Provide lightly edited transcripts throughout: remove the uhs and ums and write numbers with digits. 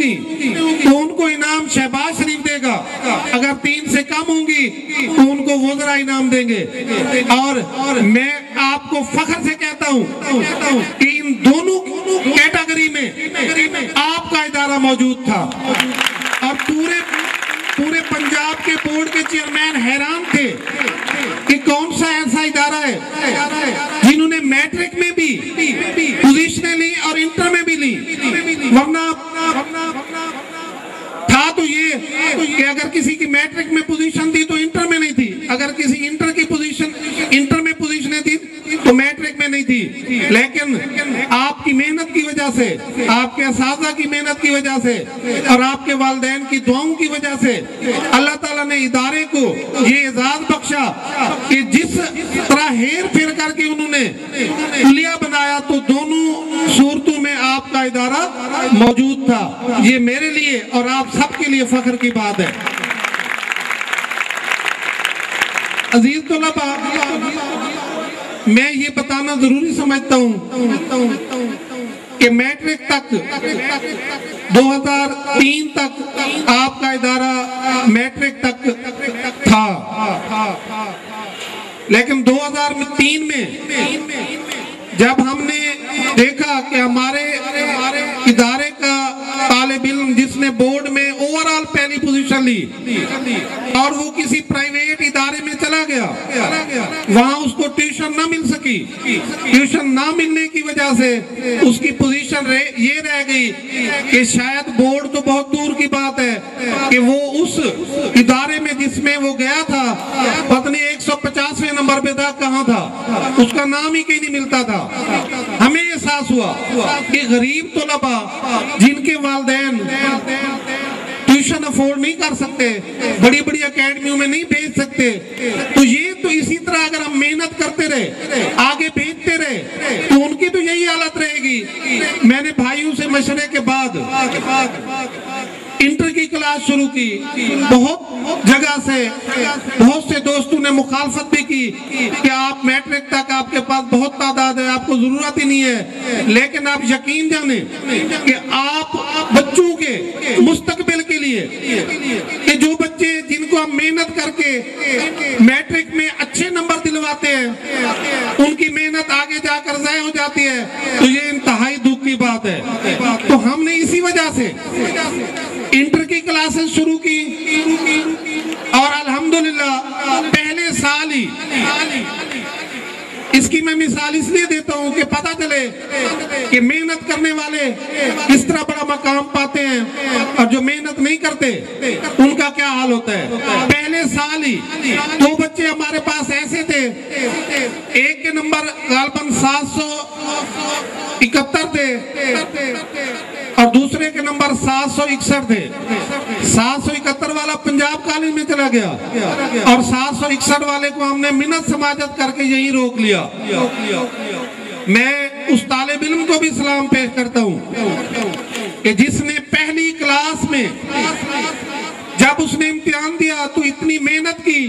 ہوگی تو ان کو انعام شہباز شریف دے گا، اگر 3 سے کم ہوں گی تو ان کو وزراء انعام دیں گے۔ اور میں آپ کو فخر سے کہتا ہوں کہ ان دونوں کیٹیگری میں آپ کا ادارہ موجود تھا، اور پورے پنجاب کے بورڈ کے چیئرمین حیران تھے کہ کون سا ایسا ادارہ ہے جنہوں نے میٹرک میں بھی پوزیشنیں لی اور انٹر میں بھی لی، ورنہ تھا تو یہ کہ اگر کسی کی میٹرک میں پوزیشن تھی تو انٹر میں نہیں تھی، اگر کسی انٹر میں پوزیشنیں تھی تو میٹرک میں نہیں تھی۔ لیکن آپ کی محنت کی وجہ سے، آپ کے اساتذہ کی محنت کی وجہ سے اور آپ کے والدین کی دعاؤں کی وجہ سے اللہ تعالیٰ نے ادارے کو یہ اعزاز بخشا کہ جس طرح ہیر پھر کر کے انہوں نے کلیہ بنایا تو دونوں صورتوں میں آپ کا ادارہ موجود تھا۔ یہ میرے لیے اور آپ سب کے لیے فخر کی بات ہے۔ عزیز طلباء، میں یہ بتانا ضروری سمجھتا ہوں کہ میٹرک تک 2003 تک آپ کا ادارہ میٹرک تک تھا، لیکن 2003 میں جب ہم نے دیکھا کہ ہمارے ادارے کا طالب علم جس نے بورڈ میں اوورال پہلی پوزیشن لی اور وہ کسی پرائیویٹ ادارے میں چلا گیا، وہاں اس کو ٹیوشن نہ مل سکی، ٹیوشن نہ ملنے کی وجہ سے اس کی پوزیشن یہ رہ گئی کہ شاید بورڈ تو بہت دور کی بات ہے کہ وہ اس ادارے میں جس میں وہ گیا تھا پتہ نہیں 150ویں نمبر پہ تھا، کہاں تھا، اس کا نام ہی کہیں نہیں ملتا تھا۔ ہمیں احساس ہوا کہ غریب طلباء جن کے والدین ٹیوشن افورڈ نہیں کر سکتے، بڑی بڑی اکیڈمیوں میں نہیں بھیج سکتے، تو یہ تو اسی طرح اگر ہم محنت کرتے رہے، آگے بھیجتے رہے تو ان کی تو یہی حالت رہے گی۔ میں نے بھائیوں سے مشورے کے بعد انٹر کی کلاس شروع کی، بہت جگہ سے بہت سے دوستوں نے مخالفت بھی کی کہ آپ میٹرک تک آپ کے پاس بہت تعداد ہے، آپ کو ضرورت ہی نہیں ہے، لیکن آپ یقین جانیں کہ آپ بچوں کے مستقبل کے لیے کہ جو بچے جن کو ہم محنت کر کے میٹرک میں اچھے نمبر دلواتے ہیں ان کی محنت آگے جا کر ضائع ہو جاتی ہے، تو یہ انتہائی دکھ کی بات ہے۔ تو ہم نے اسی وجہ سے انٹر کی کلاسز شروع کی اور الحمدللہ پہلے سال ہی اس کی میں مثال اس لیے دیتا ہوں کہ پتہ چلے کہ محنت کرنے والے کس طرح بڑا مقام پاتے ہیں اور جو محنت نہیں کرتے ان کا کیا حال ہوتا ہے۔ پہلے سال ہی 2 بچے ہمارے پاس ایسے تھے، ایک کے نمبر غالباً 771 تھے اور دوسرے کے نمبر 761 تھے۔ 771 والا پنجاب کالج میں چلا گیا اور 761 والے کو ہم نے منت سماجت کر کے یہی روک لیا۔ میں اس طالب علم کو بھی سلام پیش کرتا ہوں کہ جس نے پہلی کلاس میں جب اس نے امتحان دیا تو اتنی محنت کی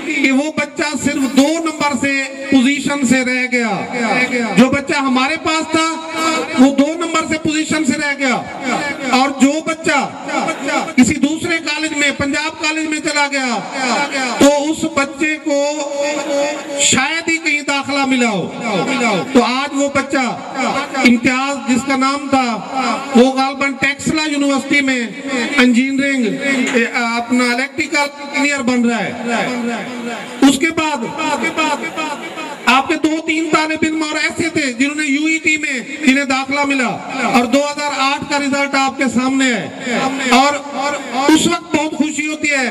کہ وہ بچہ صرف 2 نمبر سے پوزیشن سے رہ گیا۔ جو بچہ ہمارے پاس تھا وہ 2 نمبر سے پوزیشن سے رہ گیا، اور جو بچہ کسی دوسرے کالج میں پنجاب کالج میں چلا گیا تو اس بچے کو شاید ہی کہیں داخلہ ملا ہو۔ تو آج وہ بچہ امتیاز جس کا نام تھا وہ غالباً ٹیکسلا یونیورسٹی میں انجینئرنگ اپنا الیکٹریکل انجینئر بن رہا ہے۔ اس کے بعد آپ کے 2-3 طالب علم اور ایسے تھے جنہوں نے یو ای ٹی میں جنہیں داخلہ ملا اور 2008 کا رزلٹ آپ کے سامنے ہے، اور اس وقت بہت خوشی ہوتی ہے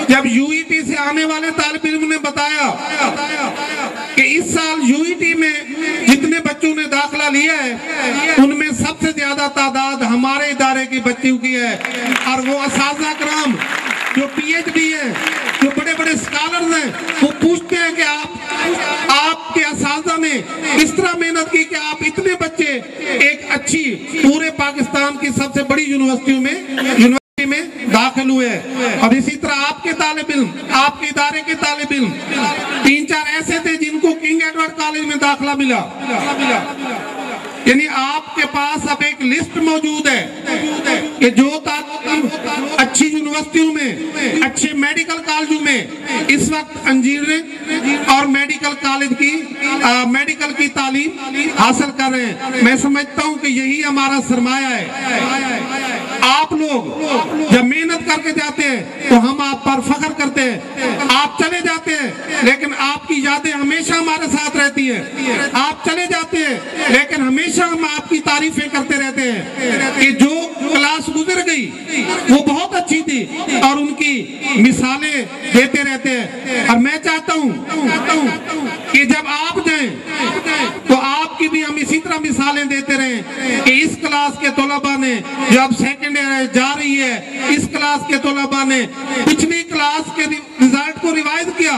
جب یو ای ٹی سے آنے والے طالب علم نے بتایا کہ اس سال یو ای ٹی میں جتنے بچوں نے داخلہ لیا ہے ان میں سب سے زیادہ تعداد ہمارے ادارے کے بچوں کی ہے، اور وہ اساتذہ کرام جو پی ایچ ڈی ہیں، جو بڑے بڑے اسکالرز ہیں، وہ پوچھتے ہیں کہ آپ کے اساتذہ نے اس طرح محنت کی کہ آپ اتنے بچے ایک اچھی پورے پاکستان کی سب سے بڑی یونیورسٹی میں داخل ہوئے ہیں۔ اور اسی طرح آپ کے طالب علم، آپ کے ادارے کے طالب علم 3-4 ایسے تھے جن کو کنگ ایڈورڈ کالج میں داخلہ ملا۔ یعنی آپ کے پاس اب ایک لسٹ موجود ہے کہ جو میں اس وقت انجینئرنگ اور میڈیکل کی تعلیم حاصل کر رہے ہیں. میں سمجھتا ہوں کہ یہی ہمارا سرمایہ ہے. آپ لوگ جب محنت کر کے جاتے ہیں تو ہم آپ پر فخر کرتے ہیں. آپ چلے جاتے ہیں لیکن آپ کی یادیں ہمیشہ ہمارے ساتھ رہتی ہیں. آپ چلے جاتے ہیں لیکن ہمیشہ ہم آپ کی تعریفیں کرتے رہتے ہیں کہ جو کلاس گزر گئی وہ بہت اچھی تھی, اور ان کی مثالیں دیتے رہتے ہیں. اور میں چاہتا ہوں کہ جب آپ جائیں تو آپ کی بھی ہم اسی طرح مثالیں دیتے رہیں کہ اس کلاس کے طلباء نے جو اب سیکنڈ ایئر جا رہی ہے, اس کلاس کے طلباء نے پچھلی کلاس کے رزلٹ کو ریوائز کیا,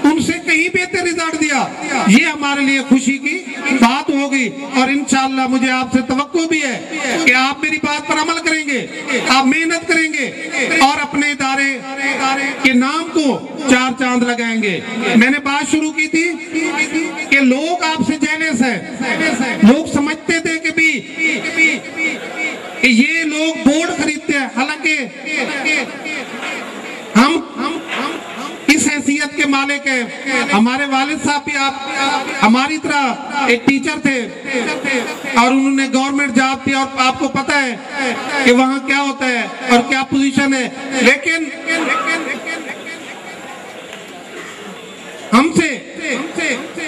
ان سے کہیں بہتر رزلٹ دیا. یہ ہمارے لیے خوشی کی بات ہوگی. اور انشاءاللہ مجھے آپ سے توقع بھی ہے کہ آپ میری بات پر عمل کریں گے, آپ محنت کریں گے اور اپنے ادارے کے نام کو چار چاند لگائیں گے. میں نے بات شروع کی تھی کہ لوگ آپ سے جیلس ہیں. لوگ سمجھتے تھے کہ یہ لوگ بورڈ خریدتے ہیں, حالانکہ ہم اس حیثیت کے مالک ہیں. ہمارے والد صاحب بھی ہماری طرح ایک ٹیچر تھے اور انہوں نے گورنمنٹ جاب تھی, اور آپ کو پتہ ہے کہ وہاں کیا ہوتا ہے اور کیا پوزیشن ہے. لیکن ہم سے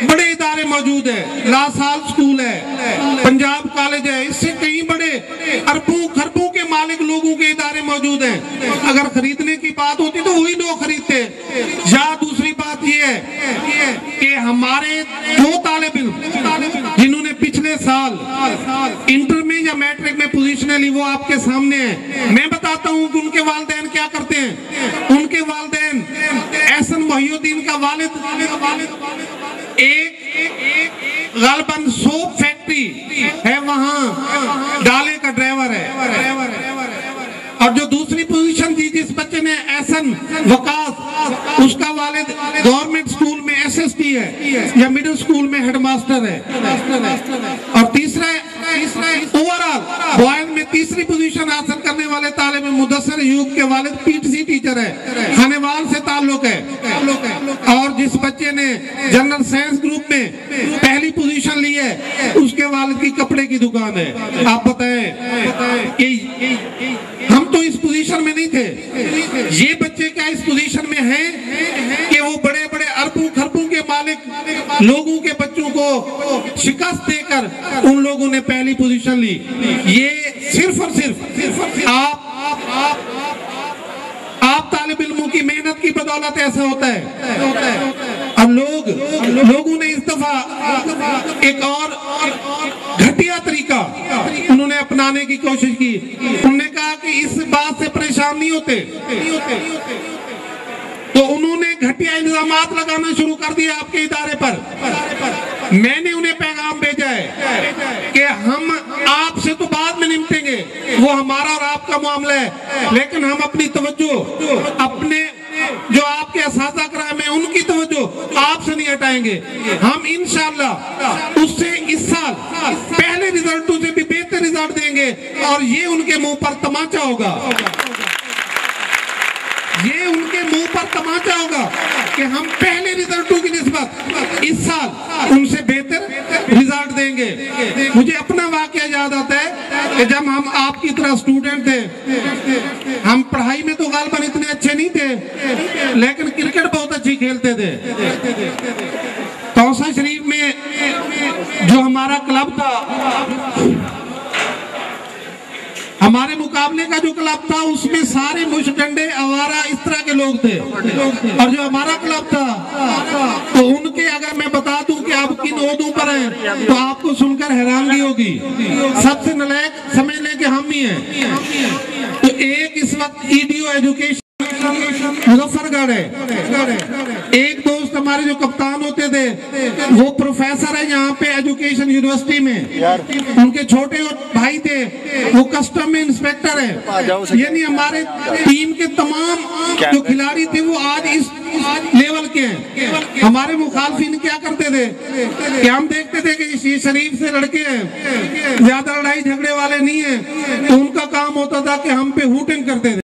بڑے ادارے موجود ہیں. لا سال سکول ہے, پنجاب کالج ہے, اس سے کئی بڑے اربوں خربوں کے مالک لوگوں کے ادارے موجود ہیں. اگر خریدنے کی بات ہوتی تو وہی لوگ خریدتے. یا دوسری بات یہ ہے کہ ہمارے دو طالب علم جنہوں نے پچھلے سال انٹر میں یا میٹرک میں پوزیشنیں لی وہ آپ کے سامنے ہیں. میں بتاتا ہوں کہ ان کے والدین کیا کرتے ہیں. ان کے والدین احسن محی الدین کا والد ایک غالباً سوپ فیکٹری ہے, وہاں ڈالے کا ڈرائیور ہے. اور جو دوسری پوزیشن تھی جس بچے نے احسن وقاص, اس کا والد گورنمنٹ سکول میں ایس ایس ٹی ہے یا مڈل سکول میں ہیڈ ماسٹر ہے. اور تیسرا اوورال بوائز میں تیسری پوزیشن حاصل کرنے والے طالب مدثر ایوب کے والد پی ٹی سی ٹیچر ہے, خانیوال سے تعلق ہے. اور جس بچے نے جنرل سائنس گروپ میں پہلی پوزیشن لی ہے اس کے والد کی کپڑے کی دکان ہے. آپ بتائیں کہ ہم تو اس پوزیشن میں نہیں تھے, یہ بچے کیا اس پوزیشن میں ہیں کہ وہ بڑے بڑے اربوں خربوں کے مالک لوگوں کے بچوں کو شکست دے کر ان لوگوں نے پہلی پوزیشن لی. یہ صرف اور صرف آپ طالب علموں کی محنت کی بدولت ایسا ہوتا ہے. اب لوگوں نے اس دفعہ ایک اور گھٹیا طریقہ انہوں نے اپنانے کی کوشش کی. انہوں نے کہا کہ اس بات سے پریشان نہیں ہوتے تو انہوں نے گھٹیا الزامات لگانا شروع کر دیا آپ کے ادارے پر. میں نے انہیں پیغام بھیجا ہے کہ ہم آپ سے تو بعد میں نمٹیں گے, وہ ہمارا اور آپ کا معاملہ ہے, لیکن ہم اپنی توجہ اپنے جو آپ کے اساتذہ کرام ہیں ان کی توجہ آپ سے نہیں ہٹائیں گے. ہم انشاءاللہ اس سے اس سال پہلے رزلٹوں سے بھی بہتر رزلٹ دیں گے, اور یہ ان کے منہ پر تماچا ہوگا. یہ ان کے منہ پر تماچا ہوگا کہ ہم پہلے رزلٹوں کی نسبت اس سال ان سے بہتر رزلٹ دیں گے. مجھے اپنا واقعہ یاد آتا ہے کہ جب ہم آپ کی طرح اسٹوڈنٹ تھے, ہم پڑھائی میں تو غالباً اتنے اچھے نہیں تھے لیکن کرکٹ بہت اچھی کھیلتے تھے. توسا شریف میں جو ہمارا کلب تھا, ہمارے مقابلے کا جو کلب تھا اس میں سارے مش ڈنڈے آوارہ اس طرح کے لوگ تھے. اور جو ہمارا کلب تھا تو ان کے اگر میں بتا دوں کہ آپ کن عہدوں پر ہیں تو آپ کو سن کر حیرانگی ہوگی. سب سے نالائق سمجھ لیں کہ ہم ہی ہیں. تو ایک اس وقت ایڈیو ایجوکیشن مظفر گڑھ ہے, ایک دوست ہمارے جو کپتان ہوتے تھے وہ پروفیسر ہے یہاں پہ ایجوکیشن یونیورسٹی میں, ان کے چھوٹے بھائی تھے وہ کسٹم میں انسپیکٹر ہے. یعنی ہمارے ٹیم کے تمام جو کھلاڑی تھے وہ آج اس لیول کے ہیں. ہمارے مخالفین کیا کرتے تھے کہ ہم دیکھتے تھے کہ یہ شریف سے لڑکے ہیں, زیادہ لڑائی جھگڑے والے نہیں ہیں, تو ان کا کام ہوتا تھا کہ ہم پہ ہوٹنگ کرتے تھے.